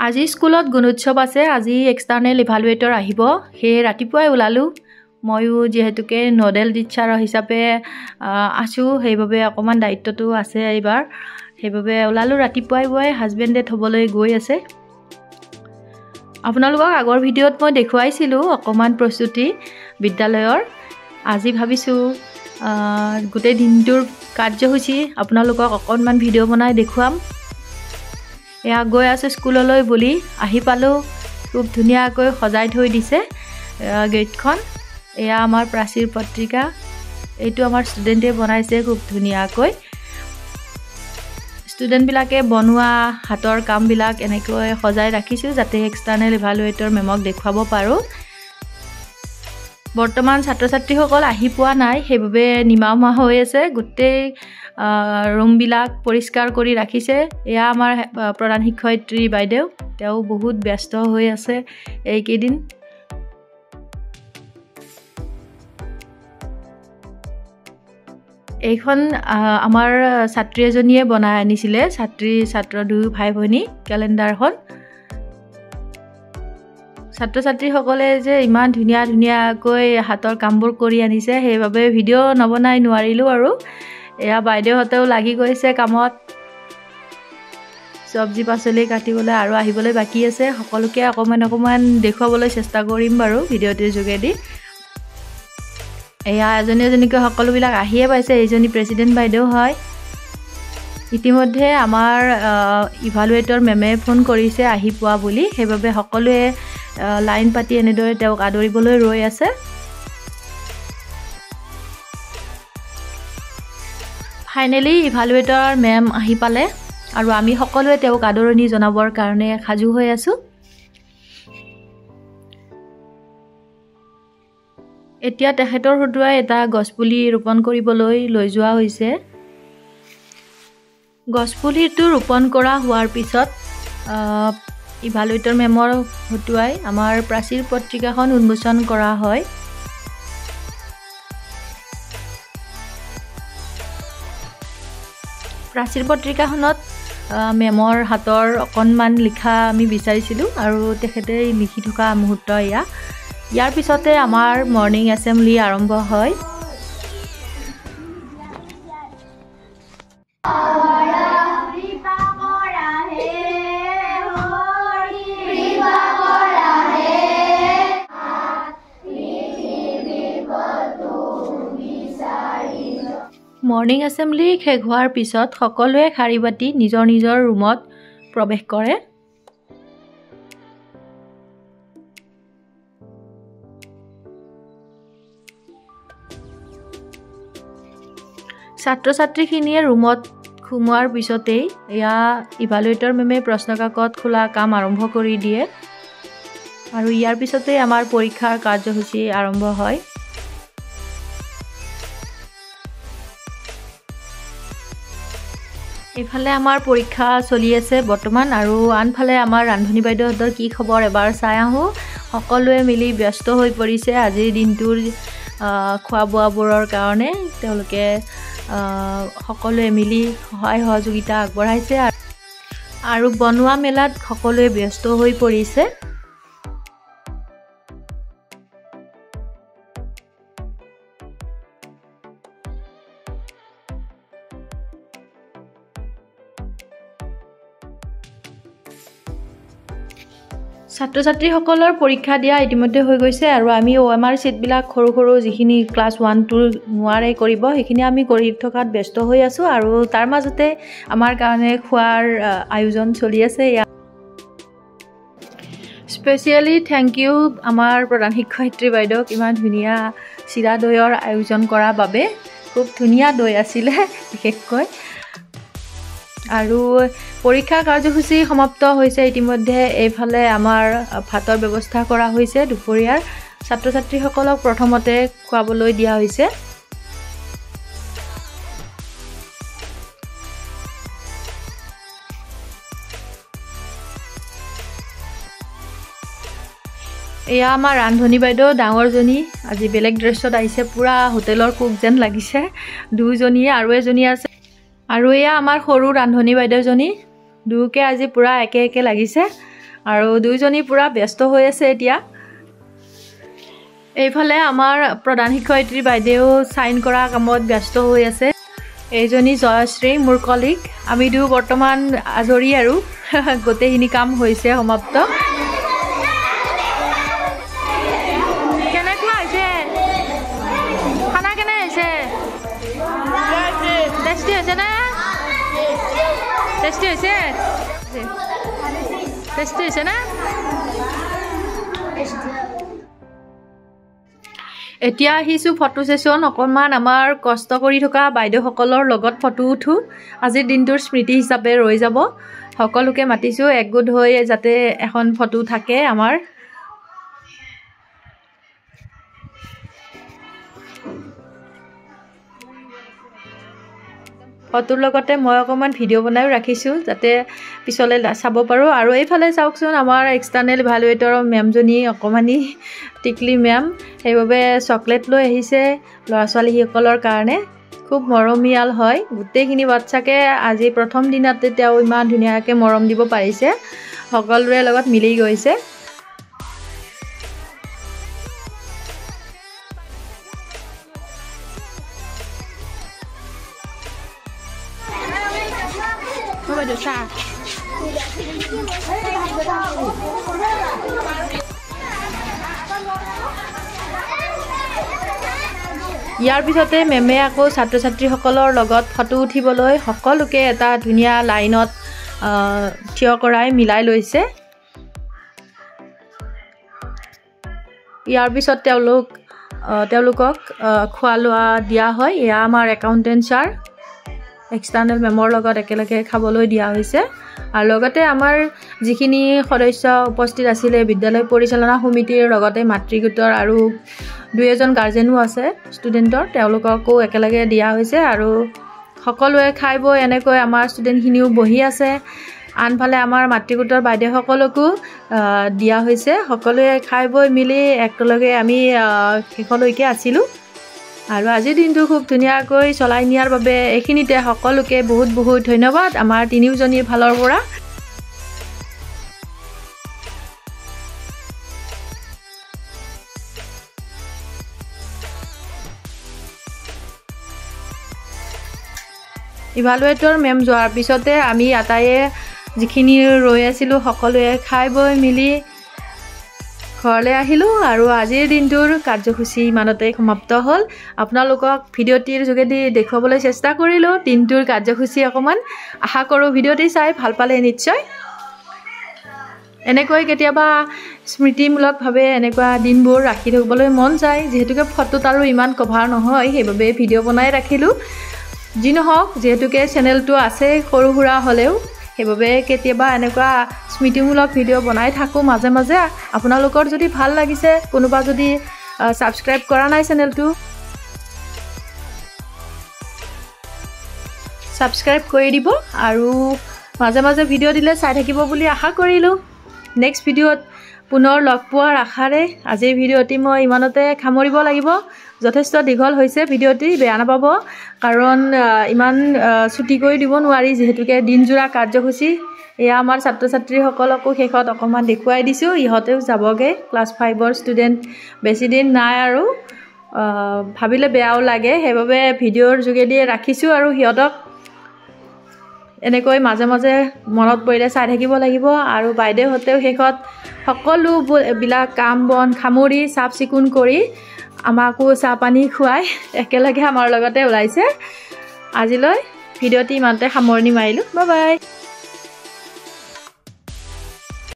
আজি স্কুলত গুণোৎসৱ আছে আজি এক্সটাৰ্নেল ইভালুৱেটৰ আহিব সেই ৰাতিপুৱাই ওলালো ময়ো যেহেতুকে নডেল টিচাৰ হিচাপে আছো সেইভাবে অকমান দায়িত্বটো আছে এইবাৰ সেইভাবে ওলালো ৰাতিপুৱাই হাজবেণ্ডে থবলৈ গৈ আছে আপোনালোকক আগৰ ভিডিঅ'ত মই দেখুৱাইছিলো অকমান প্ৰস্তুতি বিদ্যালয়ৰ আজি ভাবিছো গোটেই দিনটোৰ কাৰ্যসূচী আপোনালোকক অকনমান ভিডিঅ' বনাই দেখুৱাম এয়া গৈ আছে স্কুললৈ বুলি আহি পালো খুব ধুনিয়াকৈ সজাই থৈ দিছে গেটখন এয়া আমাৰ প্ৰাচীৰ পত্ৰিকা এইটো আমাৰ ষ্টুডেন্টে বনাইছে খুব ধুনিয়াকৈ ষ্টুডেন্ট বিলাকে বনোৱা হাতৰ কাম বিলাক এনেকৈ সজাই ৰাখিছো যাতে এক্সটাৰ্নেল ইভালুৱেটৰ মেমক দেখুৱাব পাৰো বৰ্তমান ছাত্ৰ ছাত্ৰীসকল আহি পোৱা নাই সেইভাবে নিমামা হৈ আছে গোটেই ৰুম বিলাক পৰিষ্কাৰ কৰি ৰাখিছে এয়া আমাৰ প্ৰধান শিক্ষয়িত্ৰী বাইদেউ তেওঁ বহুত ব্যস্ত হৈ আছে এই কেইদিন এইখন আমাৰ ছাত্ৰী এজনীয়ে বনাই আনিছিলে ছাত্ৰ দুই ভাই ভনী ক্যালেন্ডাৰখন ছাত্ৰ ছাত্ৰীসকলে যে ইমান ধুনিয়াকৈ হাতৰ কামবোৰ কৰি আনিছে সেইভাবে ভিডিঅ' নবনাই নোৱাৰিলো আৰু এয়া বাইদেউহঁতেও লাগি গৈছে কামত সবজি পাচলি কাটিবলৈ আৰু আহিবলৈ বাকি আছে সকলোকে অকমান দেখুৱাবলৈ চেষ্টা কৰিম বাৰু ভিডিঅ'টিৰ যোগেদি এয়া এজনীকৈ সকলোবিলাক আহিয়ে পাইছে এইজনী প্ৰেসিডেন্ট বাইদেউ হয় ইতিমধ্যে আমাৰ ইভালুৱেটৰ মেমে ফোন কৰিছে আহি পোৱা বুলি সেইভাবে সকলোৱে লাইন পাতি এনেদৰে তেওঁক আদৰিবলৈ ৰৈ আছে ফাইনালি ইভালুৱেটৰ মেম আহি পালে আৰু আমি সকলোৱে তেওঁক আদৰণি জনাবৰ কাৰণে সাজু হৈ আছো এতিয়া তেখেতৰ হতুৱাই এটা গছপুলি ৰোপণ কৰিবলৈ লৈ যোৱা হৈছে গছপুলিটো ৰোপণ কৰা হোৱাৰ পিছত ইভালুৱেটৰ মেমৰ হতুৱাই আমাৰ প্ৰাচীৰ পত্ৰিকাখন উন্মোচন কৰা হয় প্ৰাচীৰ পত্ৰিকাখনত মেমৰ হাতৰ অকনমান লিখা আমি বিচাৰিছিলো আৰু তেখেতে লিখি থকা মুহূৰ্ত ইয়াৰ পিছতে আমাৰ মৰ্নিং এছেম্বলি আৰম্ভ হয় মৰ্নিং এছেম্বলি শেষ হোৱাৰ পিছত সকলোৱে খাৰি বাটি নিজৰ নিজৰ ৰুমত প্ৰৱেশ কৰে ছাত্ৰ ছাত্ৰীখিনিয়ে ৰুমত সোমোৱাৰ পিছতেই এয়া ইভালুৱেটৰ মেমে প্ৰশ্নকাকত খোলা কাম আৰম্ভ কৰি দিয়ে আৰু ইয়াৰ পিছতেই আমাৰ পৰীক্ষাৰ কাৰ্যসূচী আৰম্ভ হয় এফালে আমাৰ পৰীক্ষা চলি আছে বৰ্তমান আৰু আনফালে আমাৰ ৰান্ধনী বাইদেউহঁতৰ কি খবৰ এবাৰ চাই আহো সকলোৱে মিলি ব্যস্ত হৈ পৰিছে আজিৰ দিনটোৰ খোৱা বোৱাবোৰৰ কাৰণে তেওঁলোকে সকলোৱে মিলি সহায় সহযোগিতা আগবঢ়াইছে আৰু বনোৱা মেলাত সকলোৱে ব্যস্ত হৈ পৰিছে ছাত্ৰ ছাত্ৰীসকলৰ পৰীক্ষা দিয়া ইতিমধ্যে হৈ গৈছে আৰু আমি OMR সিটবিলাক সৰু যিখিনি ক্লাছ 1 2 নোৱাৰে কৰিব সেইখিনি আমি কৰি থকাত ব্যস্ত হৈ আছো আৰু তাৰ মাজতে আমাৰ কাৰণে খোৱাৰ আয়োজন চলি আছে স্পেশালি থ্যাংক ইউ আমাৰ প্ৰধান শিক্ষয়িত্ৰী বাইদেউক ইমান ধুনিয়া চিৰা দৈৰ আয়োজন কৰাৰ বাবে খুব ধুনিয়া দৈ আছিলে বিশেষকৈ আৰু পৰীক্ষা কাৰ্যসূচী সমাপ্ত হৈছে ইতিমধ্যে এইফালে আমাৰ ভাতৰ ব্যৱস্থা কৰা হৈছে দুপৰীয়াৰ ছাত্ৰ ছাত্ৰীসকলক প্ৰথমতে খোৱাবলৈ দিয়া হৈছে এয়া আমাৰ ৰান্ধনী বাইদেউ ডাঙৰজনী আজি বেলেগ ড্ৰেছত আহিছে পুৰা হোটেলৰ কুক যেন লাগিছে দুজনী আৰু এজনী আছে আৰু এয়া আমাৰ সৰু ৰান্ধনী বাইদেউজনী দুকে আজি পুৰা একে লাগিছে আৰু দুইজনী পুৰা ব্যস্ত হৈ আছে এতিয়া এইফালে আমাৰ প্ৰধান শিক্ষয়িত্ৰী বাইদেউ সাইন কৰা কামত ব্যস্ত হৈ আছে এইজনী জয়শ্ৰী মোৰ কলিগ আমি দুয়ো বৰ্তমান আজৰি আৰু গোটেইখিনি কাম হৈছে সমাপ্ত কেনেকুৱা হৈছে খানা কেনে হৈছে টেষ্টি হৈছে না টেষ্টি হৈছে টেষ্টি হৈছে না এতিয়া আহিছোঁ ফটো সেশ্যন অকণমান আমাৰ কষ্ট কৰি থকা বাইদেউসকলৰ লগত ফটো উঠোঁ আজিৰ দিনটোৰ স্মৃতি হিচাপে ৰৈ যাব সকলোকে মাতিছোঁ একগোট হৈ যাতে এখন ফটো থাকে আমাৰ ফটোৰ লগতে মই অকণমান ভিডিঅ' বনাইও ৰাখিছোঁ যাতে পিছলৈ চাব পাৰোঁ আৰু এইফালে চাওকচোন আমাৰ এক্সটাৰ্নেল ইভালুৱেটৰৰ মেমজনী অকণমানি টিকলি মেম সেইবাবে চকলেট লৈ আহিছে ল'ৰা ছোৱালীসকলৰ কাৰণে খুব মৰমীয়াল হয় গোটেইখিনি বাচ্চাকে আজি প্ৰথম দিনতে তেওঁ ইমান ধুনীয়াকৈ মৰম দিব পাৰিছে সকলোৰে লগত মিলি গৈছে ইয়াৰ পিছতে মেমে আকৌ ছাত্ৰ ছাত্ৰীসকলৰ লগত ফটো উঠিবলৈ সকলোকে এটা ধুনীয়া লাইনত থিয় কৰাই মিলাই লৈছে ইয়াৰ পিছত তেওঁলোকক খোৱা লোৱা দিয়া হয় এয়া আমাৰ একাউণ্টেণ্ট ছাৰ এক্সটাৰ্নেল মেমৰ লগত একেলগে খাবলৈ দিয়া হৈছে আৰু লগতে আমাৰ যিখিনি সদস্য উপস্থিত আছিলে বিদ্যালয় পৰিচালনা সমিতিৰ লগতে মাতৃগোটৰ আৰু দুই এজন গাৰ্জেনো আছে ষ্টুডেণ্টৰ তেওঁলোককো একেলগে দিয়া হৈছে আৰু সকলোৱে খাই বৈ এনেকৈ আমাৰ ষ্টুডেণ্টখিনিও বহি আছে আনফালে আমাৰ মাতৃগোটৰ বাইদেউসকলকো দিয়া হৈছে সকলোৱে খাই বৈ মিলি একেলগে আমি শেষলৈকে আছিলোঁ আৰু আজিৰ দিনটো খুব ধুনীয়াকৈ চলাই নিয়াৰ বাবে এইখিনিতে সকলোকে বহুত বহুত ধন্যবাদ আমাৰ তিনিওজনীৰ ফালৰ পৰা ইভালুৱেটৰ মেম যোৱাৰ পিছতে আমি আটাইয়ে যিখিনি ৰৈ আছিলোঁ সকলোৱে খাই বৈ মিলি ঘৰলৈ আহিলোঁ আৰু আজিৰ দিনটোৰ কাৰ্যসূচী ইমানতে সমাপ্ত হ'ল আপোনালোকক ভিডিঅ'টিৰ যোগেদি দেখুৱাবলৈ চেষ্টা কৰিলোঁ দিনটোৰ কাৰ্যসূচী অকণমান আশা কৰোঁ ভিডিঅ'টি চাই ভাল পালে নিশ্চয় এনেকৈ কেতিয়াবা স্মৃতিমূলকভাৱে এনেকুৱা দিনবোৰ ৰাখি থবলৈ মন যায় যিহেতুকে ফটোত আৰু ইমান কভাৰ নহয় সেইবাবে ভিডিঅ' বনাই ৰাখিলোঁ যি নহওক যিহেতুকে চেনেলটো আছে সৰু সুৰা হ'লেও সেইবাবে কেতিয়াবা এনেকুৱা স্মৃতিমূলক ভিডিঅ' বনাই থাকোঁ মাজে মাজে আপোনালোকৰ যদি ভাল লাগিছে কোনোবা যদি ছাবস্ক্ৰাইব কৰা নাই চেনেলটো ছাবস্ক্ৰাইব কৰি দিব আৰু মাজে মাজে ভিডিঅ' দিলে চাই থাকিব বুলি আশা কৰিলোঁ নেক্সট ভিডিঅ'ত পুনৰ লগ পোৱাৰ আশাৰে আজিৰ ভিডিঅ'টি মই ইমানতে সামৰিব লাগিব যথেষ্ট দীঘল হৈছে ভিডিঅ'টি বেয়া নাপাব কাৰণ ইমান ছুটি কৰি দিব নোৱাৰি যিহেতুকে দিনজোৰা কাৰ্যসূচী এয়া আমাৰ ছাত্ৰ ছাত্ৰীসকলকো শেষত অকণমান দেখুৱাই দিছোঁ ইহঁতেও যাবগৈ ক্লাছ 5ৰ ষ্টুডেণ্ট বেছি দিন নাই আৰু ভাবিলে বেয়াও লাগে সেইবাবে ভিডিঅ'ৰ যোগেদি ৰাখিছোঁ আৰু সিহঁতক এনেকৈ মাজে মাজে মনত পৰিলে চাই থাকিব লাগিব আৰু বাইদেউহঁতেও শেষত সকলোবিলাক কাম বন সামৰি চাফ চিকুণ কৰি আমাকো চাহ পানী খুৱাই একেলগে আমাৰ লগতে ওলাইছে আজিলৈ ভিডিঅ'টি ইমানতে সামৰণি মাৰিলোঁ বাই বাই